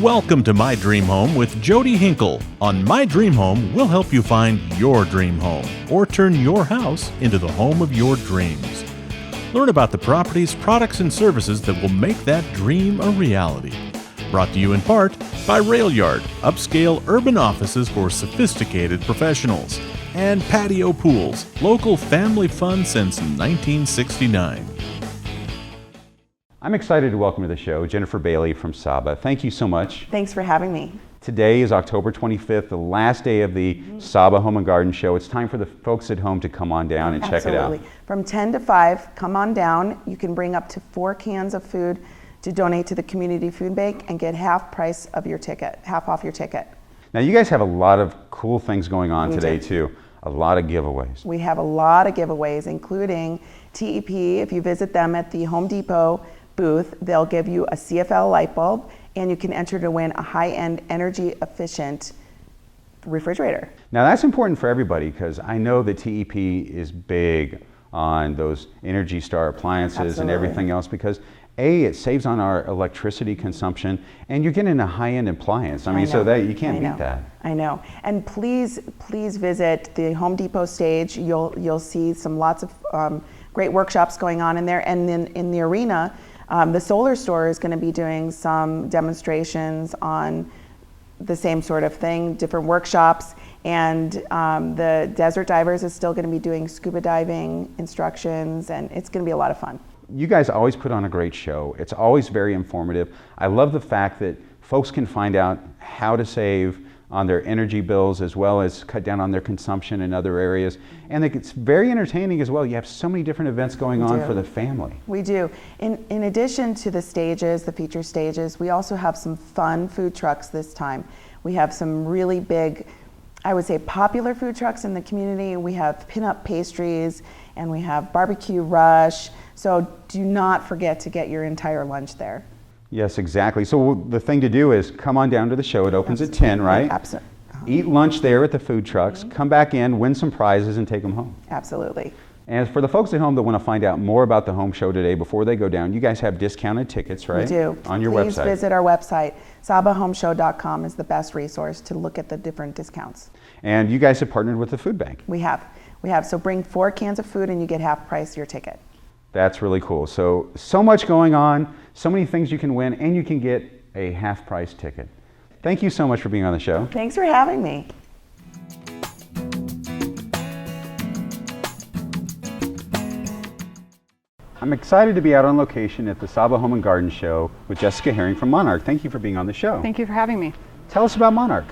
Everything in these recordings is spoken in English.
Welcome to My Dream Home with Jody Hinkle. On My Dream Home, we'll help you find your dream home or turn your house into the home of your dreams. Learn about the properties, products, and services that will make that dream a reality. Brought to you in part by Rail Yard, upscale urban offices for sophisticated professionals, and Patio Pools, local family fun since 1969. I'm excited to welcome to the show Jennifer Bailey from SAHBA. Thank you so much. Thanks for having me. Today is October 25th, the last day of the SAHBA Home Garden Show. It's time for the folks at home to come on down and check it out. From 10 to 5, come on down. You can bring up to 4 cans of food to donate to the community food bank and get half price of your ticket, half off your ticket. Now you guys have a lot of cool things going on today too. A lot of giveaways. We have a lot of giveaways, including TEP. If you visit them at the Home Depot booth, they'll give you a CFL light bulb, and you can enter to win a high-end energy efficient refrigerator. Now that's important for everybody because I know that TEP is big on those Energy Star appliances and everything else because it saves on our electricity consumption, and you're getting a high-end appliance. I mean, so that you can't beat that. I know. And please visit the Home Depot stage. You'll see lots of great workshops going on in there, and then in the arena, the solar store is going to be doing some demonstrations on the same sort of thing, different workshops, and the Desert Divers is still going to be doing scuba diving instructions, and it's going to be a lot of fun. You guys always put on a great show. It's always very informative. I love the fact that folks can find out how to save on their energy bills as well as cut down on their consumption in other areas. And it's very entertaining as well. You have so many different events going on for the family. We do. In addition to the stages, the feature stages, we also have some fun food trucks this time. We have some really big, I would say, popular food trucks in the community. We have pinup pastries and we have barbecue rush. So do not forget to get your entire lunch there. Yes, exactly. So the thing to do is come on down to the show. It opens at 10, right? Absolutely. Eat lunch there at the food trucks, come back in, win some prizes, and take them home. Absolutely. And for the folks at home that want to find out more about the home show today before they go down, you guys have discounted tickets, right? We do. On your Please website. visit our website. SAHBAHomeshow.com is the best resource to look at the different discounts. And you guys have partnered with the food bank. We have. So bring 4 cans of food and you get half price your ticket. That's really cool. So much going on, so many things you can win, and you can get a half price ticket. Thank you so much for being on the show. Thanks for having me. I'm excited to be out on location at the SAHBA Home Garden Show with Jessica Herring from Monark. Thank you for being on the show. Thank you for having me. Tell us about Monark.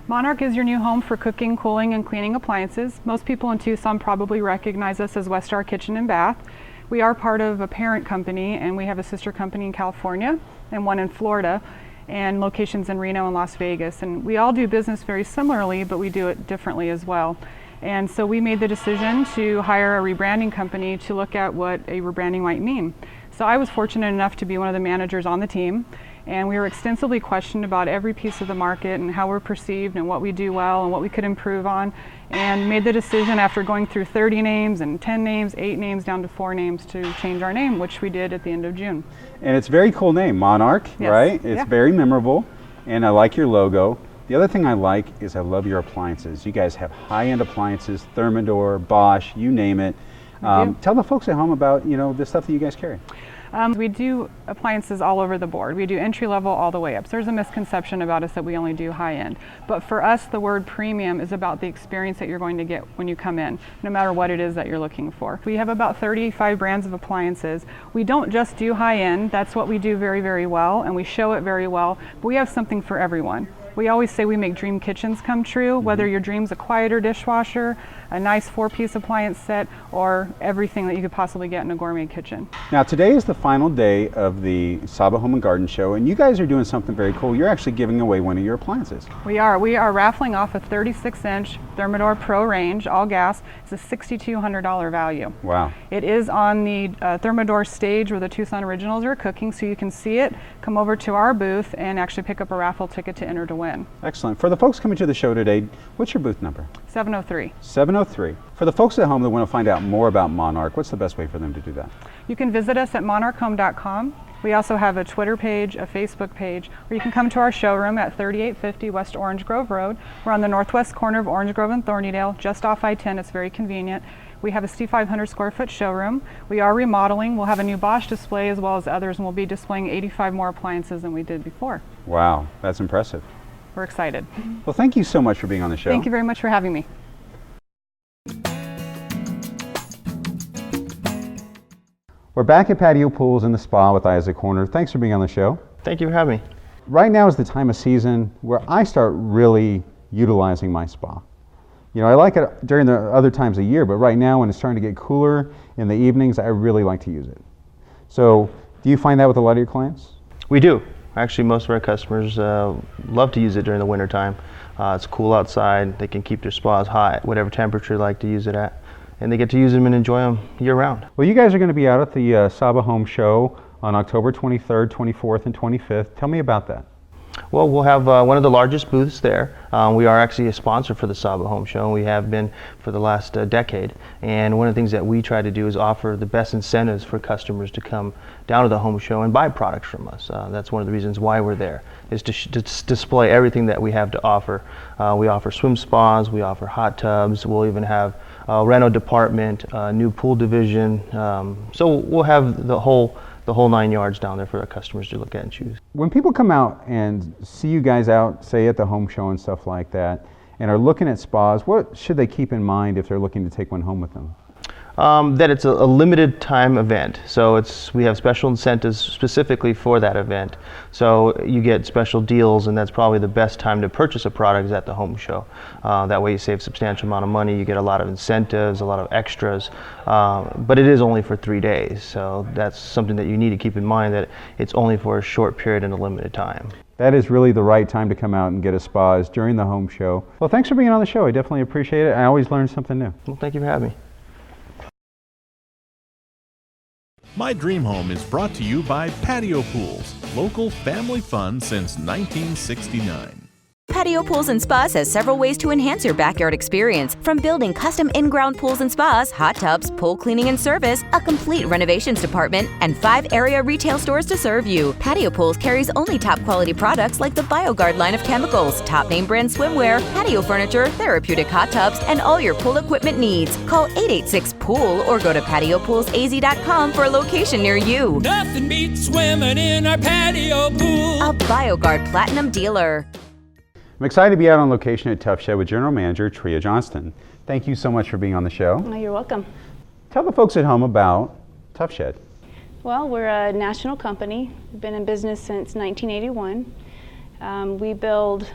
Monark is your new home for cooking, cooling, and cleaning appliances. Most people in Tucson probably recognize us as Westar Kitchen and Bath. We are part of a parent company, and we have a sister company in California and one in Florida, and locations in Reno and Las Vegas. And we all do business very similarly, but we do it differently as well. And so we made the decision to hire a rebranding company to look at what a rebranding might mean. So I was fortunate enough to be one of the managers on the team, and we were extensively questioned about every piece of the market and how we're perceived and what we do well and what we could improve on, and made the decision after going through 30 names and 10 names, 8 names, down to 4 names to change our name, which we did at the end of June. And it's a very cool name, Monarch, right? It's very memorable, and I like your logo. The other thing I like is I love your appliances. You guys have high-end appliances, Thermador, Bosch, you name it. Tell the folks at home about the stuff that you guys carry. We do appliances all over the board. We do entry level all the way up. So there's a misconception about us that we only do high end. But for us, the word premium is about the experience that you're going to get when you come in, no matter what it is that you're looking for. We have about 35 brands of appliances. We don't just do high end. That's what we do very, very well, and we show it very well. But we have something for everyone. We always say we make dream kitchens come true, whether your dream's a quieter dishwasher, a nice 4-piece appliance set, or everything that you could possibly get in a gourmet kitchen. Now today is the final day of the SAHBA Home Garden Show, and you guys are doing something very cool. You're actually giving away one of your appliances. We are raffling off a 36-inch Thermador Pro range, all gas. It's a $6,200 value. Wow. It is on the Thermador stage where the Tucson Originals are cooking, so you can see it. Come over to our booth and actually pick up a raffle ticket to enter to win. Excellent. For the folks coming to the show today, what's your booth number? 703. 703. For the folks at home that want to find out more about Monark, what's the best way for them to do that? You can visit us at monarchhome.com. We also have a Twitter page, a Facebook page, or you can come to our showroom at 3850 West Orange Grove Road. We're on the northwest corner of Orange Grove and Thornydale, just off I-10. It's very convenient. We have a 6,500 square foot showroom. We are remodeling. We'll have a new Bosch display as well as others, and we'll be displaying 85 more appliances than we did before. Wow, that's impressive. We're excited. Well, thank you so much for being on the show. Thank you very much for having me. We're back at Patio Pools in the spa with Isaac Horner. Thanks for being on the show. Thank you for having me. Right now is the time of season where I start really utilizing my spa. You know, I like it during the other times of year, but right now when it's starting to get cooler in the evenings, I really like to use it. So, do you find that with a lot of your clients? We do. Actually, most of our customers love to use it during the winter time. It's cool outside. They can keep their spas hot, whatever temperature they like to use it at. And they get to use them and enjoy them year round. Well, you guys are going to be out at the SAHBA Home Show on October 23rd, 24th, and 25th. Tell me about that. Well, we'll have one of the largest booths there. We are actually a sponsor for the SAHBA Home Show, and we have been for the last decade. And one of the things that we try to do is offer the best incentives for customers to come down to the home show and buy products from us. That's one of the reasons why we're there, is to display everything that we have to offer. We offer swim spas, we offer hot tubs, we'll even have a rental department, a new pool division. So we'll have the whole 9 yards down there for our customers to look at and choose. When people come out and see you guys out, say at the home show and stuff like that, and are looking at spas, what should they keep in mind if they're looking to take one home with them? That it's a limited time event, so we have special incentives specifically for that event. So you get special deals, and that's probably the best time to purchase a product is at the home show. That way you save a substantial amount of money, you get a lot of incentives, a lot of extras, but it is only for 3 days, so that's something that you need to keep in mind, that it's only for a short period and a limited time. That is really the right time to come out and get a spa, is during the home show. Well, thanks for being on the show. I definitely appreciate it. I always learn something new. Well, thank you for having me. My Dream Home is brought to you by Patio Pools, local family fun since 1969. Patio Pools and Spas has several ways to enhance your backyard experience, from building custom in-ground pools and spas, hot tubs, pool cleaning and service, a complete renovations department, and 5 area retail stores to serve you. Patio Pools carries only top quality products like the BioGuard line of chemicals, top name brand swimwear, patio furniture, therapeutic hot tubs, and all your pool equipment needs. Call 886-POOL or go to patiopoolsaz.com for a location near you. Nothing beats swimming in our patio pool. A BioGuard Platinum dealer. I'm excited to be out on location at Tuff Shed with General Manager Trea Johnston. Thank you so much for being on the show. Oh, you're welcome. Tell the folks at home about Tuff Shed. Well, we're a national company. We've been in business since 1981. We build,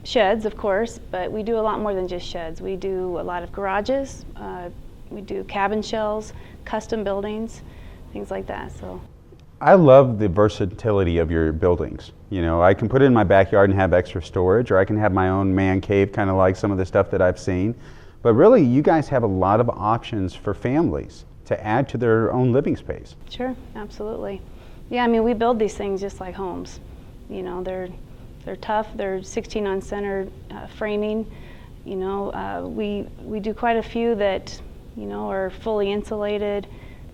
sheds, of course, but we do a lot more than just sheds. We do a lot of garages. We do cabin shells, custom buildings, things like that. So. I love the versatility of your buildings. You know, I can put it in my backyard and have extra storage, or I can have my own man cave, kind of like some of the stuff that I've seen. But really, you guys have a lot of options for families to add to their own living space. Sure, absolutely. Yeah, I mean, we build these things just like homes. You know, they're tough. They're 16 center framing. You know, we do quite a few that, you know, are fully insulated.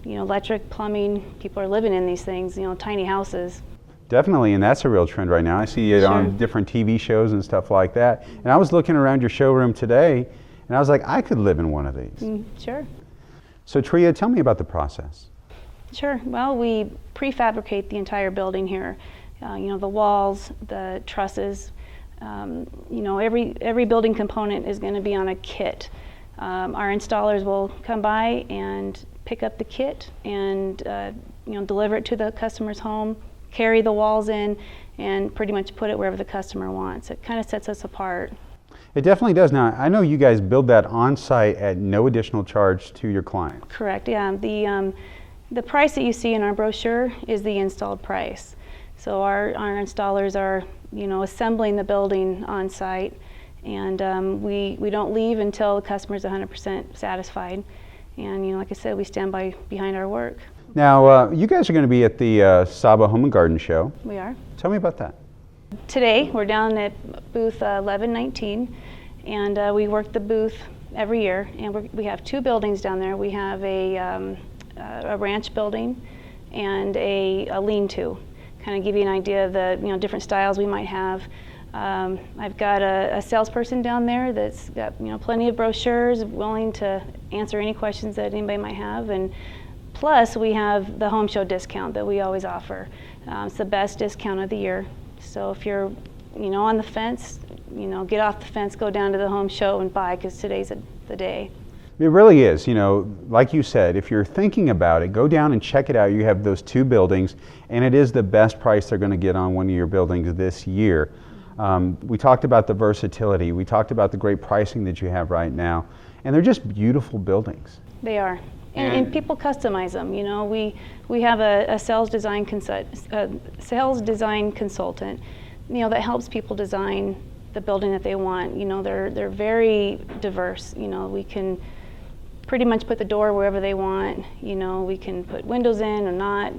You know, electric, plumbing, people are living in these things, you know, tiny houses. Definitely, and that's a real trend right now. I see it on different TV shows and stuff like that. And I was looking around your showroom today, and I was like, I could live in one of these. Sure. So Trea, tell me about the process. Sure. Well, we prefabricate the entire building here. You know, the walls, the trusses. You know, every building component is going to be on a kit. Our installers will come by and pick up the kit and you know, deliver it to the customer's home, carry the walls in, and pretty much put it wherever the customer wants. It kind of sets us apart. It definitely does. Now, I know you guys build that on-site at no additional charge to your client. Correct. Yeah. The price that you see in our brochure is the installed price. So our installers are, you know, assembling the building on-site, and we don't leave until the customer's 100% satisfied. And, you know, like I said, we stand behind our work. Now, you guys are going to be at the SAHBA Home Garden Show. We are. Tell me about that. Today, we're down at booth 1119, and we work the booth every year. And we have 2 buildings down there. We have a ranch building and a lean-to. Kind of give you an idea of the different styles we might have. I've got a salesperson down there that's got plenty of brochures, willing to answer any questions that anybody might have. And plus, we have the home show discount that we always offer. It's the best discount of the year. So if you're on the fence, get off the fence, go down to the home show and buy, because today's the day. It really is. Like you said, if you're thinking about it, go down and check it out. You have those two buildings, and it is the best price they're going to get on one of your buildings this year. We talked about the versatility. We talked about the great pricing that you have right now, and they're just beautiful buildings. They are, and people customize them. We have a sales design consultant, that helps people design the building that they want. They're very diverse. We can pretty much put the door wherever they want. We can put windows in or not.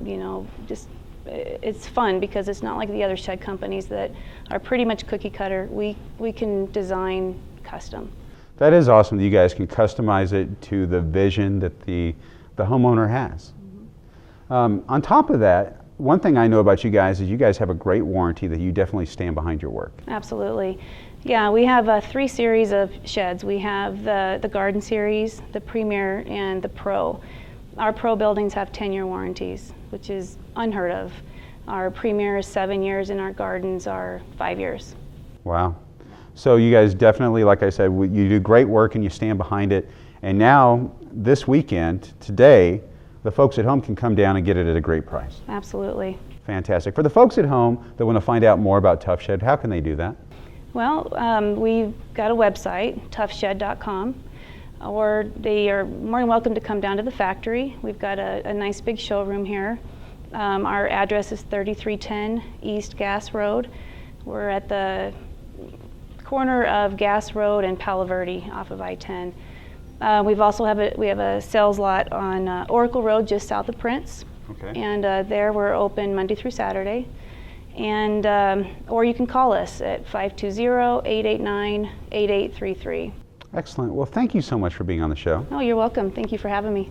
It's fun because it's not like the other shed companies that are pretty much cookie cutter. We can design custom. That is awesome that you guys can customize it to the vision that the homeowner has. On top of that, one thing I know about you guys is you guys have a great warranty that you definitely stand behind your work. Absolutely. Yeah, we have 3 series of sheds. We have the Garden Series, the Premier, and the Pro. Our Pro buildings have 10-year warranties, which is unheard of. Our Premier is 7 years, and our Gardens are 5 years. Wow. So you guys definitely, like I said, you do great work and you stand behind it. And now, this weekend, today, the folks at home can come down and get it at a great price. Absolutely. Fantastic. For the folks at home that want to find out more about Tuff Shed, how can they do that? Well, we've got a website, tuffshed.com, or they are more than welcome to come down to the factory. We've got a nice big showroom here. Our address is 3310 East Gas Road. We're at the corner of Gas Road and Palo Verde off of I-10. We have a sales lot on Oracle Road just south of Prince. Okay. And there we're open Monday through Saturday. And or you can call us at 520-889-8833. Excellent. Well, thank you so much for being on the show. Oh, you're welcome. Thank you for having me.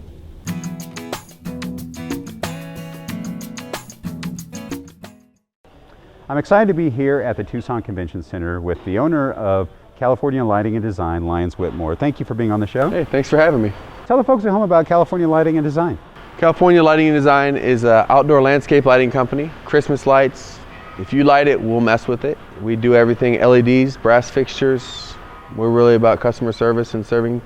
I'm excited to be here at the Tucson Convention Center with the owner of California Lighting and Design, Lyons Whitmore. Thank you for being on the show. Hey, thanks for having me. Tell the folks at home about California Lighting and Design. California Lighting and Design is an outdoor landscape lighting company. Christmas lights, if you light it, we'll mess with it. We do everything LEDs, brass fixtures. We're really about customer service and serving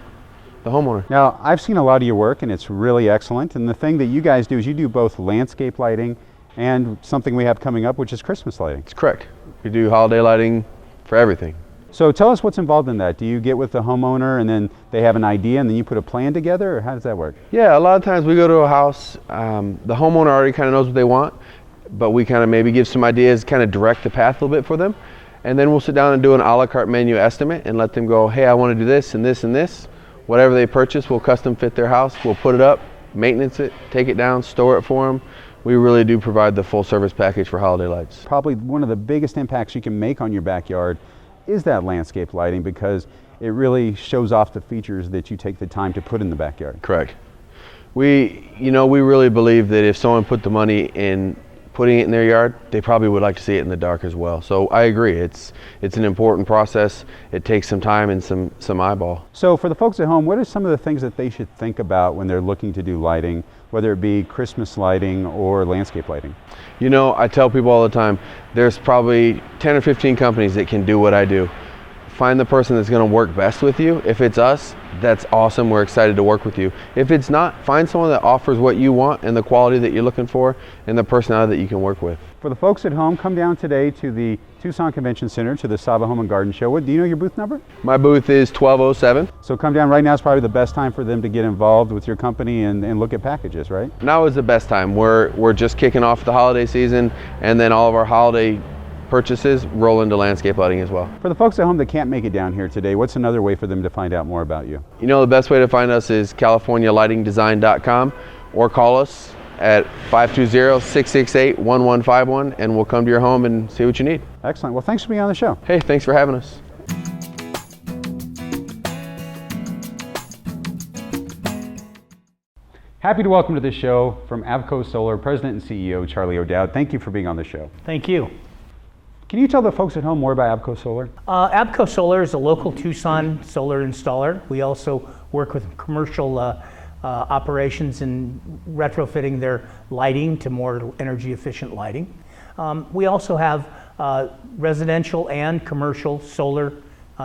the homeowner. Now, I've seen a lot of your work and it's really excellent. And the thing that you guys do is you do both landscape lighting and something we have coming up, which is Christmas lighting. It's correct. We do holiday lighting for everything. So tell us what's involved in that. Do you get with the homeowner and then they have an idea and then you put a plan together, or how does that work? Yeah, a lot of times we go to a house, the homeowner already kind of knows what they want, but we kind of maybe give some ideas, kind of direct the path a little bit for them. And then we'll sit down and do an a la carte menu estimate and let them go, hey, I want to do this and this and this. Whatever they purchase, we'll custom fit their house. We'll put it up, maintenance it, take it down, store it for them. We really do provide the full service package for holiday lights. Probably one of the biggest impacts you can make on your backyard is that landscape lighting, because it really shows off the features that you take the time to put in the backyard. Correct. We really believe that if someone put the money in putting it in their yard, they probably would like to see it in the dark as well. So I agree, it's an important process. It takes some time and some eyeball. So for the folks at home, what are some of the things that they should think about when they're looking to do lighting, whether it be Christmas lighting or landscape lighting? I tell people all the time, there's probably 10 or 15 companies that can do what I do. Find the person that's going to work best with you. If it's us, that's awesome. We're excited to work with you. If it's not, find someone that offers what you want and the quality that you're looking for and the personality that you can work with. For the folks at home, come down today to the Tucson Convention Center, to the SAHBA Home Garden Show. Do you know your booth number? My booth is 1207. So come down right now. Is probably the best time for them to get involved with your company and look at packages, right? Now is the best time. We're just kicking off the holiday season, and then all of our holiday purchases roll into landscape lighting as well. For the folks at home that can't make it down here today, what's another way for them to find out more about you? The best way to find us is californialightingdesign.com, or call us at 520-668-1151, and we'll come to your home and see what you need. Excellent. Well, thanks for being on the show. Hey, thanks for having us. Happy to welcome to the show from ABCO Solar, President and CEO Charlie O'Dowd. Thank you for being on the show. Thank you. Can you tell the folks at home more about ABCO Solar? ABCO Solar is a local Tucson solar installer. We also work with commercial operations in retrofitting their lighting to more energy efficient lighting. We also have residential and commercial solar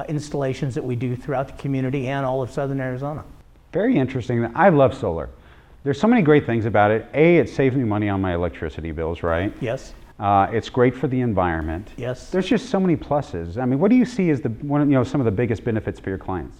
installations that we do throughout the community and all of Southern Arizona. Very interesting. I love solar. There's so many great things about it. A, it saves me money on my electricity bills, right? Yes. It's great for the environment. Yes. There's just so many pluses. I mean, what do you see as some of the biggest benefits for your clients?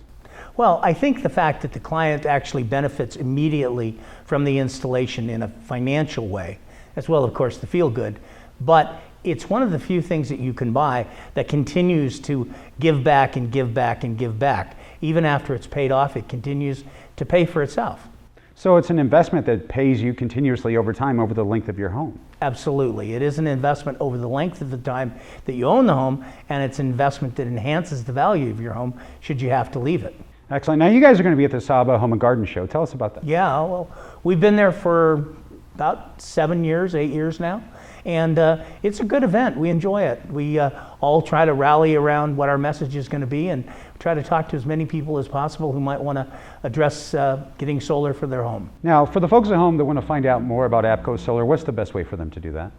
Well, I think the fact that the client actually benefits immediately from the installation in a financial way, as well, of course, the feel good, but it's one of the few things that you can buy that continues to give back and give back and give back. Even after it's paid off, it continues to pay for itself. So it's an investment that pays you continuously over time, over the length of your home. Absolutely. It is an investment over the length of the time that you own the home, and it's an investment that enhances the value of your home should you have to leave it. Excellent. Now you guys are going to be at the SAHBA Home Garden Show. Tell us about that. Yeah, well, we've been there for about 7 years, 8 years now, and it's a good event. We enjoy it. We all try to rally around what our message is going to be and try to talk to as many people as possible who might want to address getting solar for their home. Now, for the folks at home that want to find out more about ABCO Solar, what's the best way for them to do that?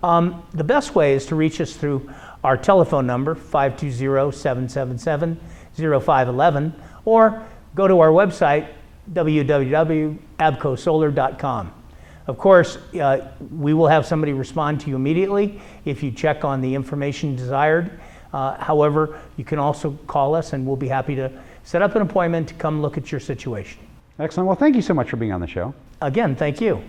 The best way is to reach us through our telephone number, 520-777-0511, or go to our website, www.abcosolar.com. Of course, we will have somebody respond to you immediately if you check on the information desired. However, you can also call us and we'll be happy to set up an appointment to come look at your situation. Excellent. Well, thank you so much for being on the show. Again, thank you.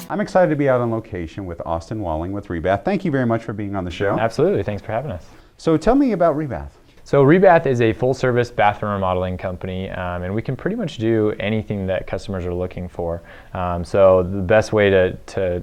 I'm excited to be out on location with Austin Walling with Rebath. Thank you very much for being on the show. Absolutely. Thanks for having us. So tell me about Rebath. So Rebath is a full-service bathroom remodeling company, and we can pretty much do anything that customers are looking for. So the best way to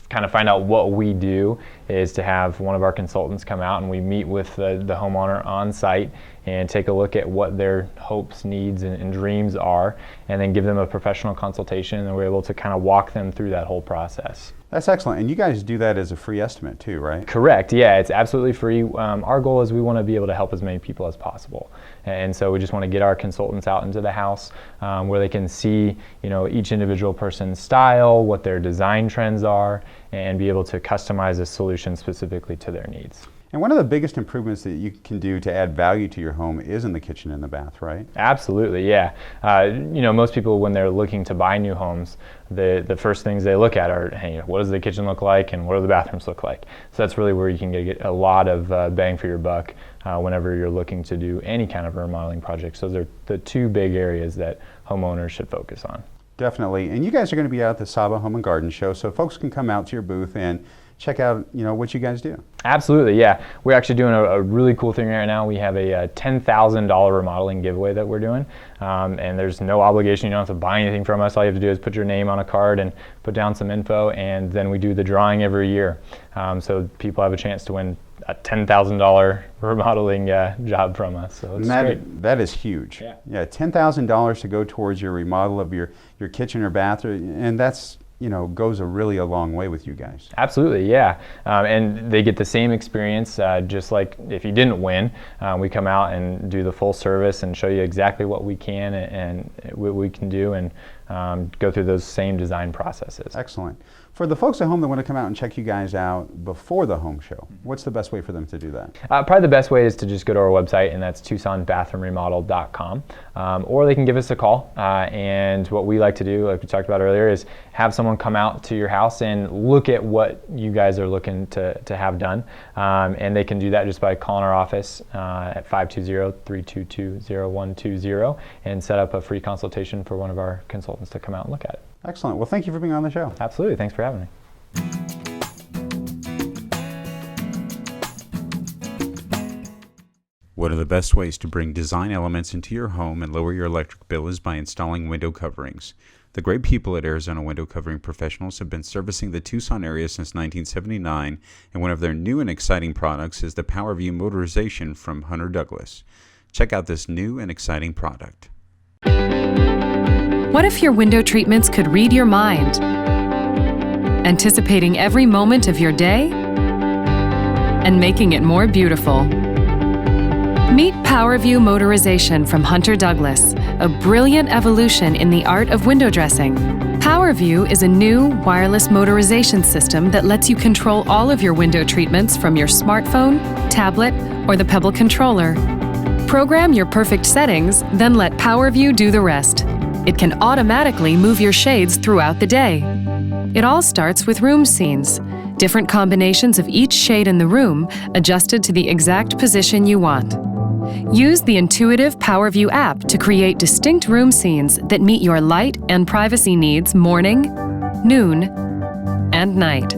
kind of find out what we do is to have one of our consultants come out and we meet with the homeowner on site and take a look at what their hopes, needs, and dreams are, and then give them a professional consultation, and we're able to kind of walk them through that whole process. That's excellent. And you guys do that as a free estimate too, right? Correct. Yeah, it's absolutely free. Our goal is we want to be able to help as many people as possible. And so we just want to get our consultants out into the house where they can see, each individual person's style, what their design trends are, and be able to customize a solution specifically to their needs. And one of the biggest improvements that you can do to add value to your home is in the kitchen and the bath, right? Absolutely, yeah. Most people, when they're looking to buy new homes, the first things they look at are, hey, what does the kitchen look like and what do the bathrooms look like? So that's really where you can get a lot of bang for your buck whenever you're looking to do any kind of remodeling projects. Those are the two big areas that homeowners should focus on. Definitely. And you guys are going to be out at the SAHBA Home Garden Show, so folks can come out to your booth and check out, what you guys do. Absolutely, yeah. We're actually doing a really cool thing right now. We have a $10,000 remodeling giveaway that we're doing, and there's no obligation. You don't have to buy anything from us. All you have to do is put your name on a card and put down some info, and then we do the drawing every year. So people have a chance to win a $10,000 remodeling job from us. So it's great. That is huge. Yeah, $10,000 to go towards your remodel of your kitchen or bathroom, and that's goes a long way with you guys. Absolutely, yeah. And they get the same experience, just like if you didn't win. We come out and do the full service and show you exactly what we can and what we can do, and go through those same design processes. Excellent. For the folks at home that want to come out and check you guys out before the home show, what's the best way for them to do that? Probably the best way is to just go to our website, and that's TucsonBathroomRemodel.com, or they can give us a call. And what we like to do, like we talked about earlier, is have someone come out to your house and look at what you guys are looking to have done. And they can do that just by calling our office at 520-322-0120 and set up a free consultation for one of our consultants to come out and look at it. Excellent. Well, thank you for being on the show. Absolutely. Thanks for having me. One of the best ways to bring design elements into your home and lower your electric bill is by installing window coverings. The great people at Arizona Window Covering Professionals have been servicing the Tucson area since 1979, and one of their new and exciting products is the PowerView motorization from Hunter Douglas. Check out this new and exciting product. What if your window treatments could read your mind, anticipating every moment of your day and making it more beautiful? Meet PowerView Motorization from Hunter Douglas, a brilliant evolution in the art of window dressing. PowerView is a new wireless motorization system that lets you control all of your window treatments from your smartphone, tablet, or the Pebble controller. Program your perfect settings, then let PowerView do the rest. It can automatically move your shades throughout the day. It all starts with room scenes, different combinations of each shade in the room adjusted to the exact position you want. Use the intuitive PowerView app to create distinct room scenes that meet your light and privacy needs morning, noon, and night.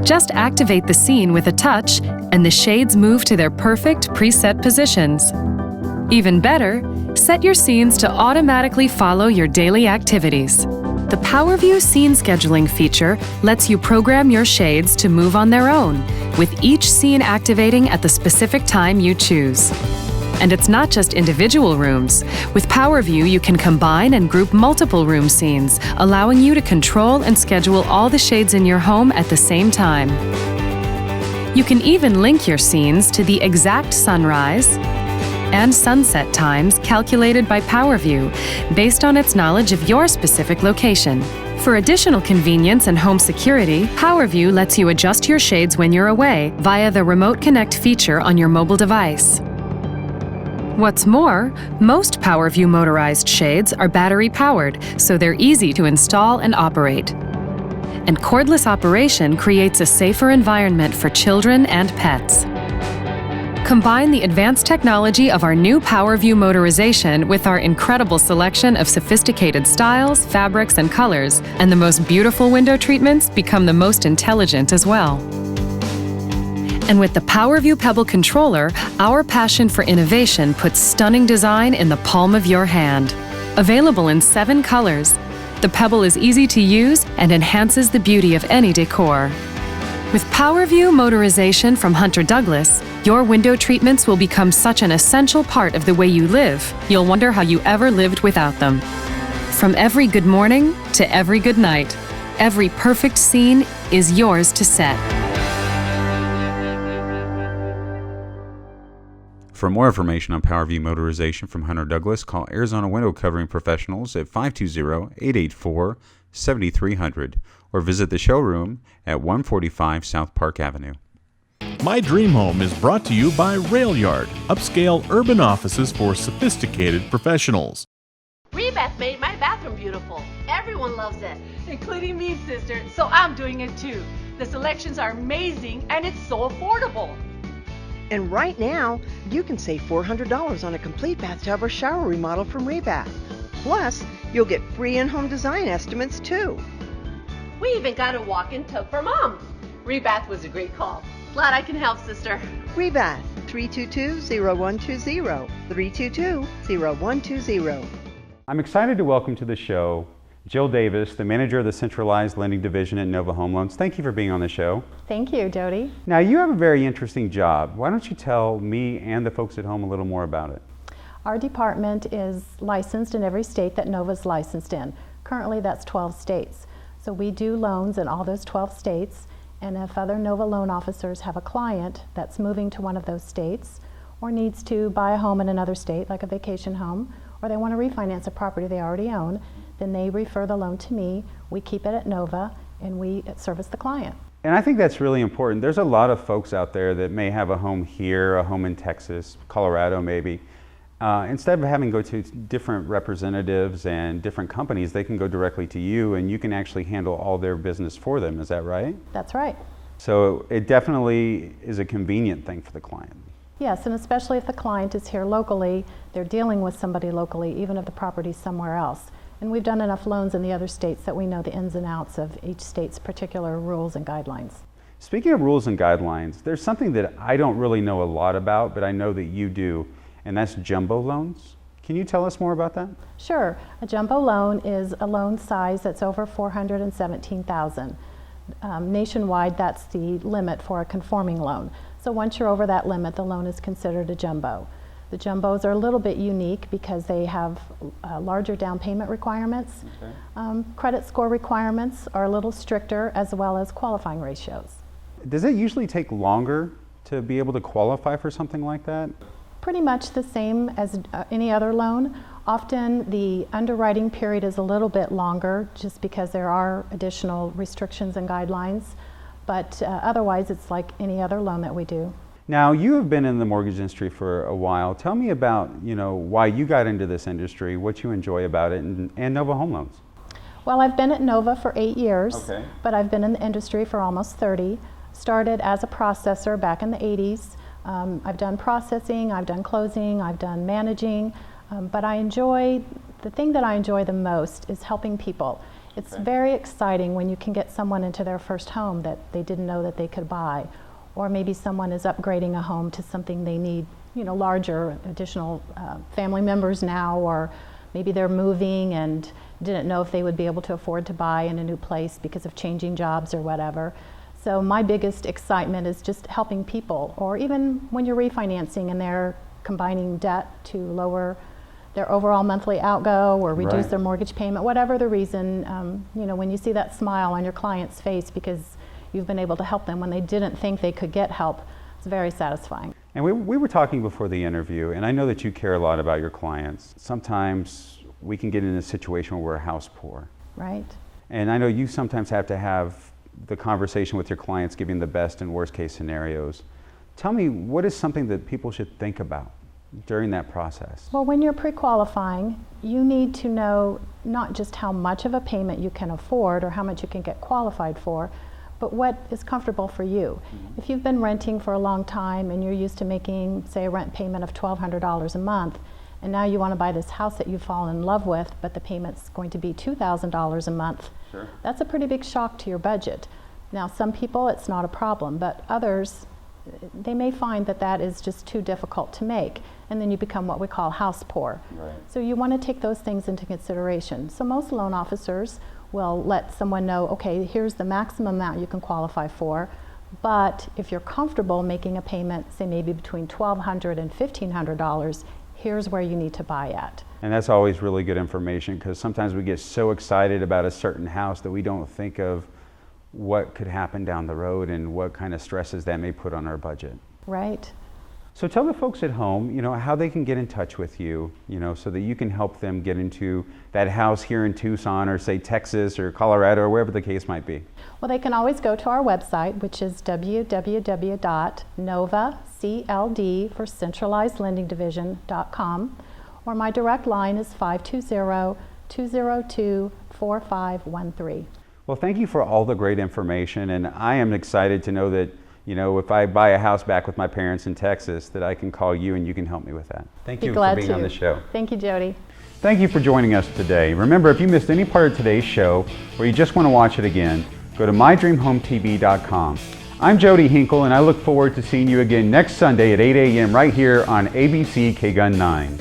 Just activate the scene with a touch, and the shades move to their perfect preset positions. Even better, set your scenes to automatically follow your daily activities. The PowerView Scene Scheduling feature lets you program your shades to move on their own, with each scene activating at the specific time you choose. And it's not just individual rooms. With PowerView, you can combine and group multiple room scenes, allowing you to control and schedule all the shades in your home at the same time. You can even link your scenes to the exact sunrise and sunset times calculated by PowerView based on its knowledge of your specific location. For additional convenience and home security, PowerView lets you adjust your shades when you're away via the Remote Connect feature on your mobile device. What's more, most PowerView motorized shades are battery-powered, so they're easy to install and operate. And cordless operation creates a safer environment for children and pets. Combine the advanced technology of our new PowerView motorization with our incredible selection of sophisticated styles, fabrics, and colors, and the most beautiful window treatments become the most intelligent as well. And with the PowerView Pebble controller, our passion for innovation puts stunning design in the palm of your hand. Available in 7 colors, the Pebble is easy to use and enhances the beauty of any decor. With PowerView motorization from Hunter Douglas, your window treatments will become such an essential part of the way you live, you'll wonder how you ever lived without them. From every good morning to every good night, every perfect scene is yours to set. For more information on PowerView motorization from Hunter Douglas, call Arizona Window Covering Professionals at 520-884-7300 or visit the showroom at 145 South Park Avenue. My Dream Home is brought to you by Railyard, upscale urban offices for sophisticated professionals. Rebath made my bathroom beautiful. Everyone loves it, including me, sister, so I'm doing it too. The selections are amazing and it's so affordable. And right now, you can save $400 on a complete bathtub or shower remodel from Rebath. Plus, you'll get free in-home design estimates too. We even got a walk-in tub for Mom. Rebath was a great call. Glad I can help, sister. Rebath, 322-0120, 322-0120. I'm excited to welcome to the show Jill Davis, the manager of the Centralized Lending Division at Nova Home Loans. Thank you for being on the show. Thank you, Jody. Now, you have a very interesting job. Why don't you tell me and the folks at home a little more about it? Our department is licensed in every state that Nova's licensed in. Currently, that's 12 states. So we do loans in all those 12 states, and if other Nova loan officers have a client that's moving to one of those states or needs to buy a home in another state, like a vacation home, or they want to refinance a property they already own, then they refer the loan to me, we keep it at Nova, and we service the client. And I think that's really important. There's a lot of folks out there that may have a home here, a home in Texas, Colorado maybe. Instead of having to go to different representatives and different companies, they can go directly to you and you can actually handle all their business for them. Is that right? That's right. So it definitely is a convenient thing for the client. Yes, and especially if the client is here locally, they're dealing with somebody locally, even if the property's somewhere else. And we've done enough loans in the other states that we know the ins and outs of each state's particular rules and guidelines. Speaking of rules and guidelines, there's something that I don't really know a lot about, but I know that you do, and that's jumbo loans. Can you tell us more about that? Sure. A jumbo loan is a loan size that's over $417,000. Nationwide, that's the limit for a conforming loan. So once you're over that limit, the loan is considered a jumbo. The jumbos are a little bit unique because they have larger down payment requirements. Okay. Credit score requirements are a little stricter, as well as qualifying ratios. Does it usually take longer to be able to qualify for something like that? Pretty much the same as any other loan. Often the underwriting period is a little bit longer just because there are additional restrictions and guidelines, but otherwise it's like any other loan that we do. Now, you have been in the mortgage industry for a while. Tell me about, why you got into this industry, what you enjoy about it, and Nova Home Loans. Well, I've been at Nova for 8 years, Okay. but I've been in the industry for almost 30. Started as a processor back in the 80s. I've done processing, I've done closing, I've done managing, but the thing that I enjoy the most is helping people. It's very exciting when you can get someone into their first home that they didn't know that they could buy. Or maybe someone is upgrading a home to something they need, larger, additional family members now, or maybe they're moving and didn't know if they would be able to afford to buy in a new place because of changing jobs or whatever. So my biggest excitement is just helping people, or even when you're refinancing and they're combining debt to lower their overall monthly outgo or reduce their mortgage payment, whatever the reason, when you see that smile on your client's face because you've been able to help them when they didn't think they could get help, it's very satisfying. And we were talking before the interview, and I know that you care a lot about your clients. Sometimes we can get in a situation where we're house poor. Right. And I know you sometimes have to have the conversation with your clients, giving the best and worst case scenarios. Tell me, what is something that people should think about during that process? Well, when you're pre-qualifying, you need to know not just how much of a payment you can afford or how much you can get qualified for, but what is comfortable for you. If you've been renting for a long time and you're used to making, say, a rent payment of $1,200 a month, and now you want to buy this house that you've fallen in love with, but the payment's going to be $2,000 a month, that's a pretty big shock to your budget. Now, some people, it's not a problem, but others, they may find that that is just too difficult to make, and then you become what we call house poor. So you want to take those things into consideration. So most loan officers will let someone know, okay, here's the maximum amount you can qualify for, but if you're comfortable making a payment, say maybe between $1,200 and $1,500, here's where you need to buy at. And that's always really good information, because sometimes we get so excited about a certain house that we don't think of what could happen down the road and what kind of stresses that may put on our budget. Right. So tell the folks at home, how they can get in touch with you, so that you can help them get into that house here in Tucson, or say Texas or Colorado, or wherever the case might be. Well, they can always go to our website, which is www.novacld for centralizedlendingdivision.com, or my direct line is 520-202-4513. Well, thank you for all the great information, and I am excited to know that if I buy a house back with my parents in Texas, that I can call you and you can help me with that. Thank you for being on the show. Thank you, Jody. Thank you for joining us today. Remember, if you missed any part of today's show, or you just want to watch it again, go to mydreamhometv.com. I'm Jody Hinkle, and I look forward to seeing you again next Sunday at 8 a.m. right here on ABC KGUN 9.